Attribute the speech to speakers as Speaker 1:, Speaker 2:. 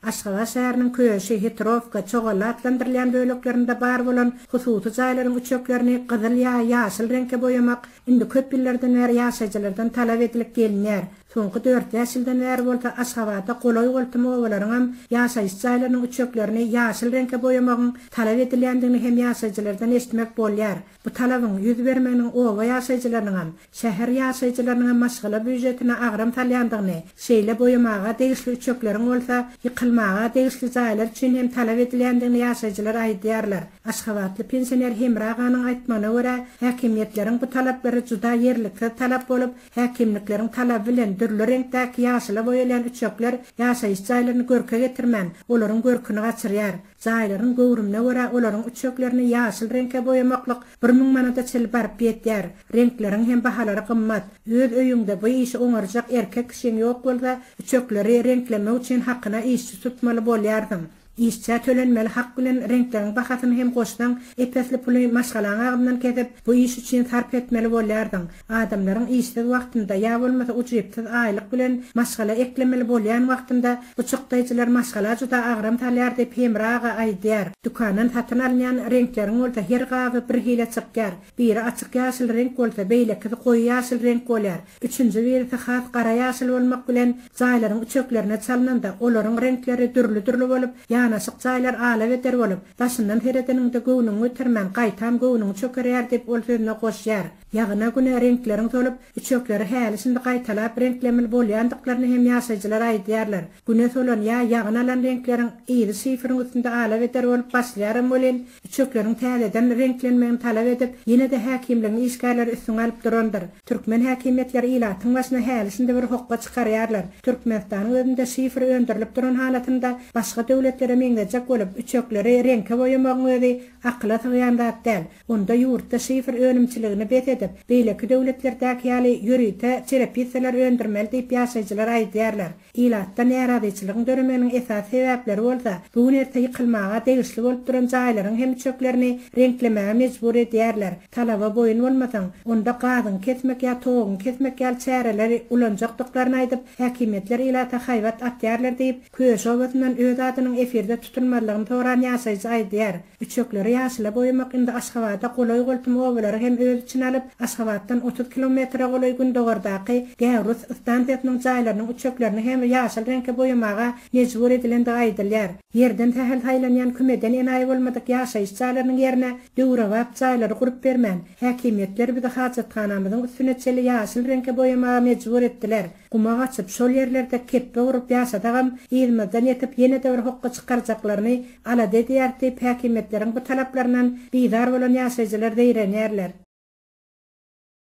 Speaker 1: Aşgabat şäheriniň köşe, Hitrovka, Çoğala atlandyrılan böleklerinde bar bolan hususy jaýlaryň uçaklaryny gyzyl ýa ýaşyl reňke boýamak indi köp ýyllardan beri ýaşaýjylardan talap edilip gelinýär. Soňky 4 ýaşyldan beri bolsa Aşgabatda golay boltym oglaryň hem ýaşaýyş jaýlarynyň uçaklaryny ýaşyl reňke boýamagyň talap edilýändigini hem ýaşaýjylardan eşitmek bolýar. Bu talabyň ýüz bermeginiň owa ýaşaýjylarynyň hem şäher ýaşaýjylarynyň hem maşgala büdjetine agram talýandygyny, şeýle boýamaga degişli uçaklaryň bolsa ýykylmaga degişli jaýlar üçin hem talap edilýändigini ýaşaýjylar aýdýarlar. Aşgabatly pensioner Hemra aganyň aýtmagyna görä, häkimiýetleriň bu talaplary juda ýerlikde talap bolup, häkimlikleriň talaby bilen türlü reňkdäki ýaşyla boýalan uçaklar ýaşaýyş jaýlaryny görke getirmän, olaryň görküni gaçyrýar. Jaýlaryň gowrumyna görä olaryň uçaklaryny ýaşyl reňke boýamaklyk 1000 manata çel barp ýetýär. Renkleriň hem bahalary gymmat. Öz öýüňde bu işi oňarjak erkek kişiň ýok bolsa, uçaklary renklemek üçin hakyna işçi tutmaly bolýardyň. İşçä tölenmeli hak bilen renklerin bahasyny hem goşdan epesli puly maşgalaň agymdan ketip bu iş üçin sarp etmeli bolýardyň. Adamlaryň işde wagtynda ýa bolmasa ücretsiz aýlyk bilen maşgala eklemeli bolýan wagtynda bu çokdaýjylar maşgala juda agram talýar diýip Hemraga aýdýar. Dukanyň satyn alýan renkleriň bolsa her gawy bir hile çykýar. Biri açyk ýaşyl renk bolsa beýleki goýy ýaşyl renk bolýar. Üçüncü biri has gara ýaşyl bolmak bilen jaýlaryň uçaklaryna çalnanda olaryň renkleri türlü bolup anasyk jaýlar ala beter bolup, daşyndan heredeninde göwnüň ötermän gaýtam göwnüň çökerýär diýip ol sözüne goşýar. Ýagyna güne renkleriň tolup, uçaklary hälisinde gaýtalap renklemeli bolýandyklaryny hem ýaşaýjylar aýdýarlar. Güne solan ýagyna alan renkleriň ýeri syfryň üstünde ala beter bolup başlaýarym bolen, uçaklaryň täzeden renklenmegini talap edip, ýene de häkimligiň işgärleri üstüne alyp durandyr. Türkmen häkimetleri ilatyň başyna hälisinde bir hokka çykarýarlar. Türkmenistanyň özünde syfr öndürilip duran halatynda başga döwletlere meňdejek bolup, uçaklary reňke boýamagyň özi akla tygýanda däl. Onda ýurtda syfr önümçiligini betedip, beýleki döwletlerdäki ýaly ýürite terapiýetler öndürmeli diýip ýaşaýjylar aýdýarlar. Ilatda näradyçylygyň döremeniň esas sebäpleri bolsa, bu nerse ýykylmaga degişli bolup duran jaýlaryň hem uçaklaryny renklemege mejbur edýärler. Talaba boýun bolmasaň, onda gadyň kesmek ýa toğun kesmek ýaly çäreleri ulanjakdyklaryny aýdyp, häkimetler ilata haýwat atýarlar diýip, köşe obasyndan öz adynyň efirde tutilmalygyny toran ýaşaýjy aýdýar. Uçaklary ýaşyla boýamak indi Aşgabatda golay boltym oglary hem öz üçin alyp, Aşgabatdan 30 kilometre golay Gündogardaky Gäwrus stansiýasynyň jaýlarynyň uçaklaryny hem ýaşyl reňke boýamaga mejbur edilende aýdylýar. Ýerden tähel haýlanýan kümeden enaý bolmadyk ýaşaýyş jaýlarynyň ýerine döwrewap jaýlary gurup bermän. Häkimetler bizi hajatxanamyzyň üstüne çeli ýaşyl reňke boýamaga mejbur etdiler. Gumak açyp şol ýerlerde keppe gurup ýaşadagam ýylmadan ýetip ýene de bir hokka çykarjaklaryny ala edýär diýip häkimetleriň bu talaplarynyň bizar bolan ýaşaýjylar diýrenýärler.